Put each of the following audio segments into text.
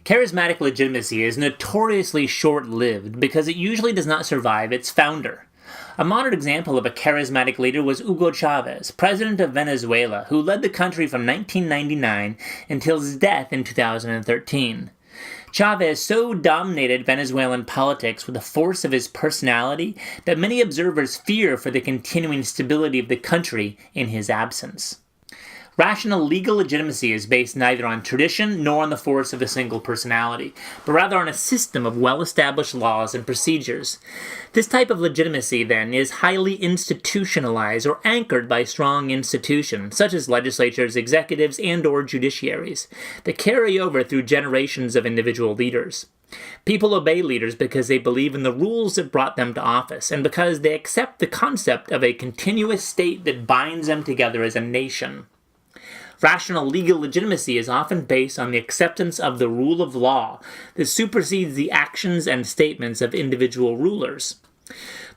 Charismatic legitimacy is notoriously short-lived because it usually does not survive its founder. A modern example of a charismatic leader was Hugo Chavez, president of Venezuela, who led the country from 1999 until his death in 2013. Chavez so dominated Venezuelan politics with the force of his personality that many observers fear for the continuing stability of the country in his absence. Rational legal legitimacy is based neither on tradition nor on the force of a single personality, but rather on a system of well-established laws and procedures. This type of legitimacy, then, is highly institutionalized or anchored by strong institutions, such as legislatures, executives, and/or judiciaries, that carry over through generations of individual leaders. People obey leaders because they believe in the rules that brought them to office, and because they accept the concept of a continuous state that binds them together as a nation. Rational legal legitimacy is often based on the acceptance of the rule of law that supersedes the actions and statements of individual rulers.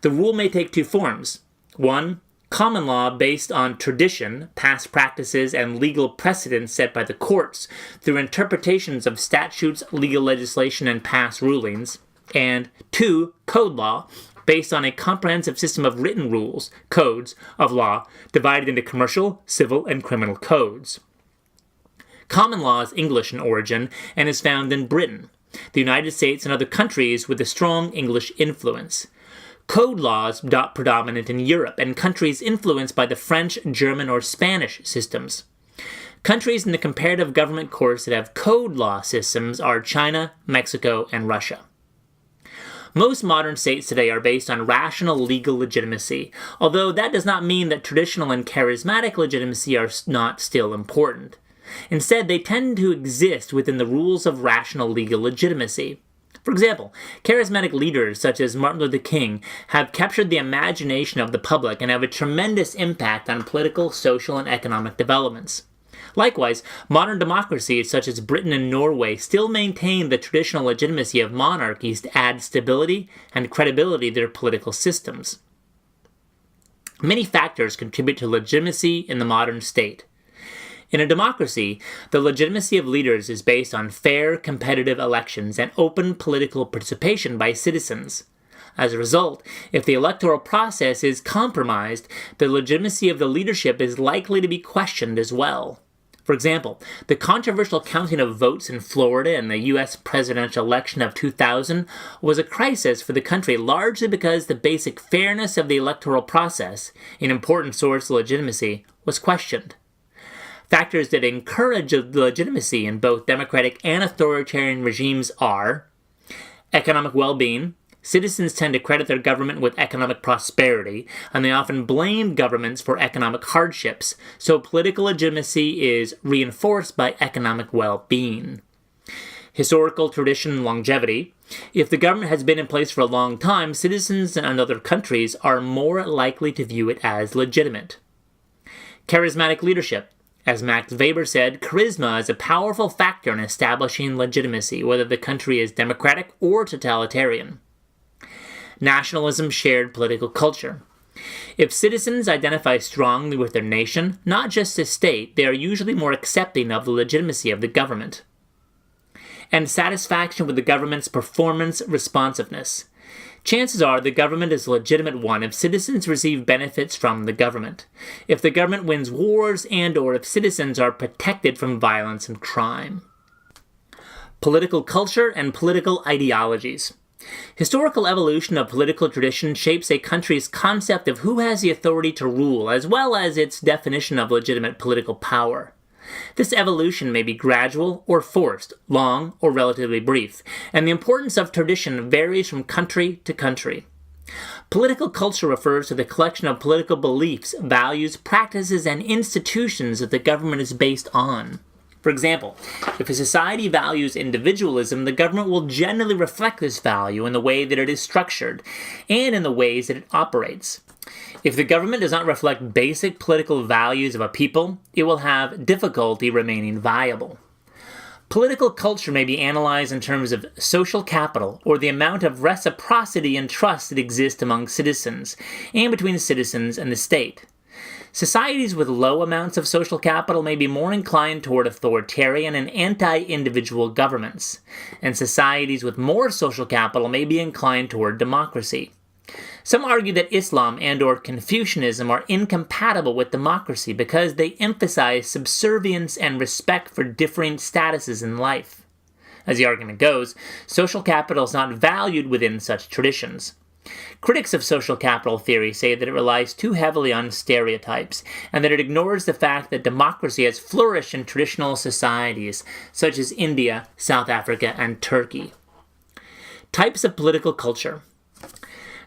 The rule may take two forms. One, common law based on tradition, past practices, and legal precedents set by the courts through interpretations of statutes, legal legislation, and past rulings. And two, code law, based on a comprehensive system of written rules, codes, of law, divided into commercial, civil, and criminal codes. Common law is English in origin and is found in Britain, the United States, and other countries with a strong English influence. Code law is predominant in Europe and countries influenced by the French, German, or Spanish systems. Countries in the comparative government course that have code law systems are China, Mexico, and Russia. Most modern states today are based on rational legal legitimacy, although that does not mean that traditional and charismatic legitimacy are not still important. Instead, they tend to exist within the rules of rational legal legitimacy. For example, charismatic leaders such as Martin Luther King have captured the imagination of the public and have a tremendous impact on political, social, and economic developments. Likewise, modern democracies such as Britain and Norway still maintain the traditional legitimacy of monarchies to add stability and credibility to their political systems. Many factors contribute to legitimacy in the modern state. In a democracy, the legitimacy of leaders is based on fair, competitive elections and open political participation by citizens. As a result, if the electoral process is compromised, the legitimacy of the leadership is likely to be questioned as well. For example, the controversial counting of votes in Florida in the U.S. presidential election of 2000 was a crisis for the country largely because the basic fairness of the electoral process, an important source of legitimacy, was questioned. Factors that encourage legitimacy in both democratic and authoritarian regimes are economic well-being. Citizens tend to credit their government with economic prosperity, and they often blame governments for economic hardships, so political legitimacy is reinforced by economic well-being. Historical tradition and longevity. If the government has been in place for a long time, citizens in other countries are more likely to view it as legitimate. Charismatic leadership. As Max Weber said, charisma is a powerful factor in establishing legitimacy, whether the country is democratic or totalitarian. Nationalism, shared political culture. If citizens identify strongly with their nation, not just the state, they are usually more accepting of the legitimacy of the government. And satisfaction with the government's performance responsiveness. Chances are the government is a legitimate one if citizens receive benefits from the government, if the government wins wars, and/or if citizens are protected from violence and crime. Political culture and political ideologies. Historical evolution of political tradition shapes a country's concept of who has the authority to rule, as well as its definition of legitimate political power. This evolution may be gradual or forced, long or relatively brief, and the importance of tradition varies from country to country. Political culture refers to the collection of political beliefs, values, practices, and institutions that the government is based on. For example, if a society values individualism, the government will generally reflect this value in the way that it is structured and in the ways that it operates. If the government does not reflect basic political values of a people, it will have difficulty remaining viable. Political culture may be analyzed in terms of social capital, or the amount of reciprocity and trust that exists among citizens, and between citizens and the state. Societies with low amounts of social capital may be more inclined toward authoritarian and anti-individual governments, and societies with more social capital may be inclined toward democracy. Some argue that Islam and/or Confucianism are incompatible with democracy because they emphasize subservience and respect for differing statuses in life. As the argument goes, social capital is not valued within such traditions. Critics of social capital theory say that it relies too heavily on stereotypes, and that it ignores the fact that democracy has flourished in traditional societies such as India, South Africa, and Turkey. Types of political culture.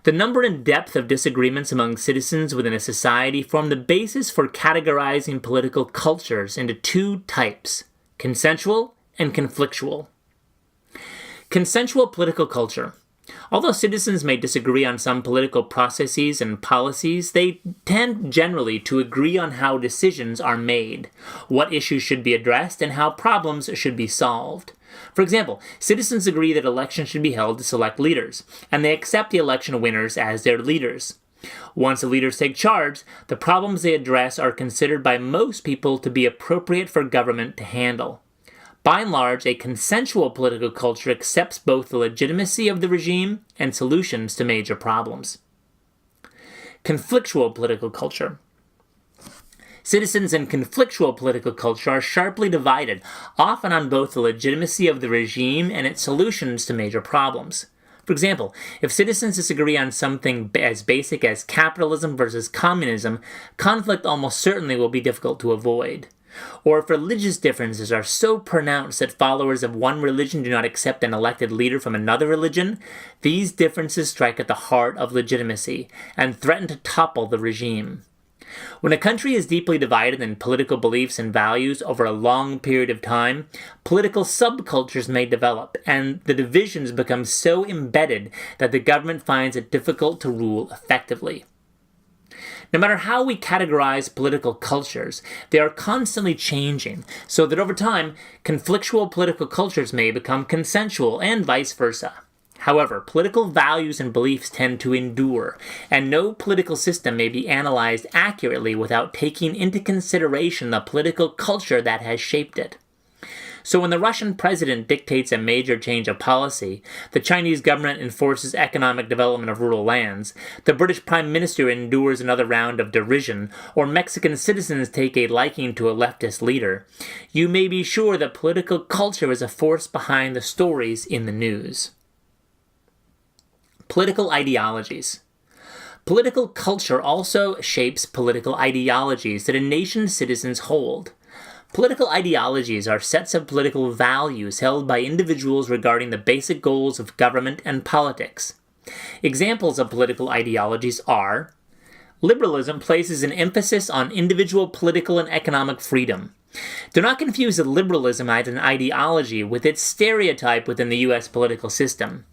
The number and depth of disagreements among citizens within a society form the basis for categorizing political cultures into two types: consensual and conflictual. Consensual political culture. Although citizens may disagree on some political processes and policies, they tend generally to agree on how decisions are made, what issues should be addressed, and how problems should be solved. For example, citizens agree that elections should be held to select leaders, and they accept the election winners as their leaders. Once the leaders take charge, the problems they address are considered by most people to be appropriate for government to handle. By and large, a consensual political culture accepts both the legitimacy of the regime and solutions to major problems. Conflictual political culture. Citizens in conflictual political culture are sharply divided, often on both the legitimacy of the regime and its solutions to major problems. For example, if citizens disagree on something as basic as capitalism versus communism, conflict almost certainly will be difficult to avoid. Or if religious differences are so pronounced that followers of one religion do not accept an elected leader from another religion, these differences strike at the heart of legitimacy and threaten to topple the regime. When a country is deeply divided in political beliefs and values over a long period of time, political subcultures may develop, and the divisions become so embedded that the government finds it difficult to rule effectively. No matter how we categorize political cultures, they are constantly changing, so that over time, conflictual political cultures may become consensual and vice versa. However, political values and beliefs tend to endure, and no political system may be analyzed accurately without taking into consideration the political culture that has shaped it. So when the Russian president dictates a major change of policy, the Chinese government enforces economic development of rural lands, the British prime minister endures another round of derision, or Mexican citizens take a liking to a leftist leader, you may be sure that political culture is a force behind the stories in the news. Political ideologies. Political culture also shapes political ideologies that a nation's citizens hold. Political ideologies are sets of political values held by individuals regarding the basic goals of government and politics. Examples of political ideologies are: liberalism places an emphasis on individual political and economic freedom. Do not confuse the liberalism as an ideology with its stereotype within the U.S. political system.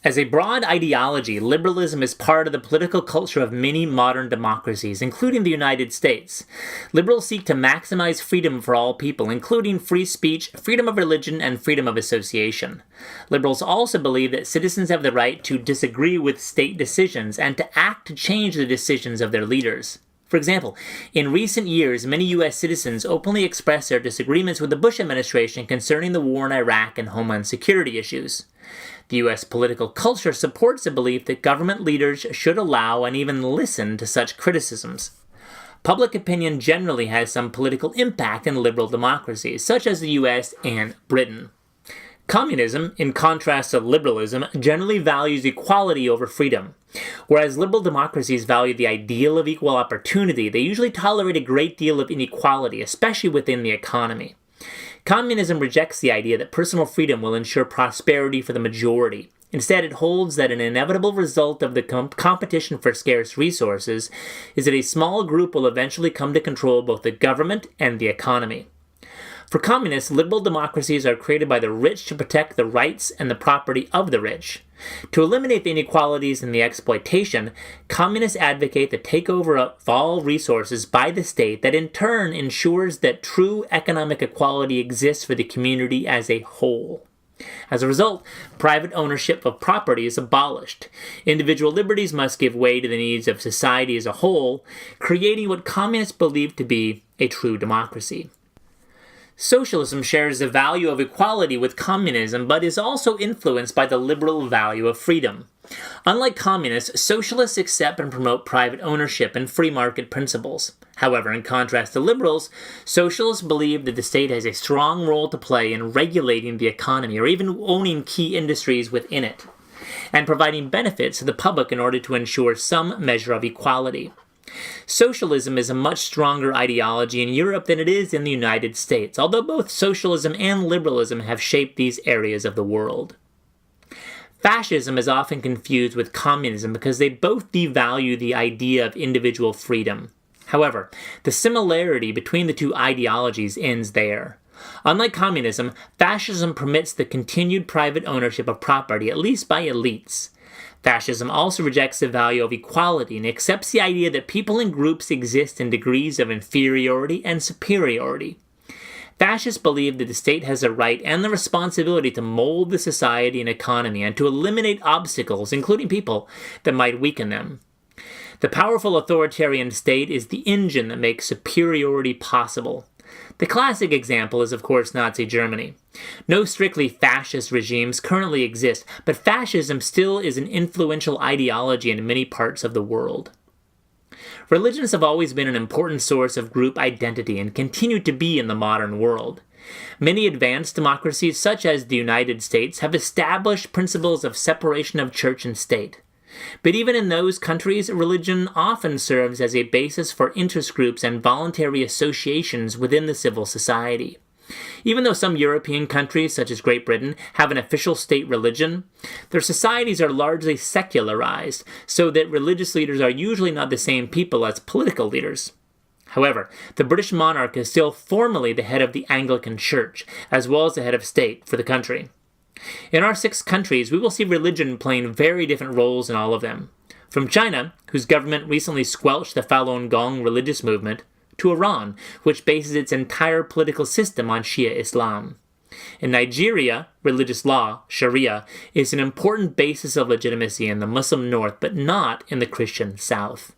As a broad ideology, liberalism is part of the political culture of many modern democracies, including the United States. Liberals seek to maximize freedom for all people, including free speech, freedom of religion, and freedom of association. Liberals also believe that citizens have the right to disagree with state decisions and to act to change the decisions of their leaders. For example, in recent years, many U.S. citizens openly expressed their disagreements with the Bush administration concerning the war in Iraq and homeland security issues. The U.S. political culture supports the belief that government leaders should allow and even listen to such criticisms. Public opinion generally has some political impact in liberal democracies, such as the U.S. and Britain. Communism, in contrast to liberalism, generally values equality over freedom. Whereas liberal democracies value the ideal of equal opportunity, they usually tolerate a great deal of inequality, especially within the economy. Communism rejects the idea that personal freedom will ensure prosperity for the majority. Instead, it holds that an inevitable result of the competition for scarce resources is that a small group will eventually come to control both the government and the economy. For communists, liberal democracies are created by the rich to protect the rights and the property of the rich. To eliminate the inequalities and the exploitation, communists advocate the takeover of all resources by the state that in turn ensures that true economic equality exists for the community as a whole. As a result, private ownership of property is abolished. Individual liberties must give way to the needs of society as a whole, creating what communists believe to be a true democracy. Socialism shares the value of equality with communism, but is also influenced by the liberal value of freedom. Unlike communists, socialists accept and promote private ownership and free market principles. However, in contrast to liberals, socialists believe that the state has a strong role to play in regulating the economy or even owning key industries within it, and providing benefits to the public in order to ensure some measure of equality. Socialism is a much stronger ideology in Europe than it is in the United States, although both socialism and liberalism have shaped these areas of the world. Fascism is often confused with communism because they both devalue the idea of individual freedom. However, the similarity between the two ideologies ends there. Unlike communism, fascism permits the continued private ownership of property, at least by elites. Fascism also rejects the value of equality and accepts the idea that people and groups exist in degrees of inferiority and superiority. Fascists believe that the state has the right and the responsibility to mold the society and economy and to eliminate obstacles, including people, that might weaken them. The powerful authoritarian state is the engine that makes superiority possible. The classic example is, of course, Nazi Germany. No strictly fascist regimes currently exist, but fascism still is an influential ideology in many parts of the world. Religions have always been an important source of group identity and continue to be in the modern world. Many advanced democracies, such as the United States, have established principles of separation of church and state. But even in those countries, religion often serves as a basis for interest groups and voluntary associations within the civil society. Even though some European countries, such as Great Britain, have an official state religion, their societies are largely secularized, so that religious leaders are usually not the same people as political leaders. However, the British monarch is still formally the head of the Anglican Church, as well as the head of state for the country. In our 6 countries, we will see religion playing very different roles in all of them. From China, whose government recently squelched the Falun Gong religious movement, to Iran, which bases its entire political system on Shia Islam. In Nigeria, religious law, Sharia, is an important basis of legitimacy in the Muslim north, but not in the Christian south.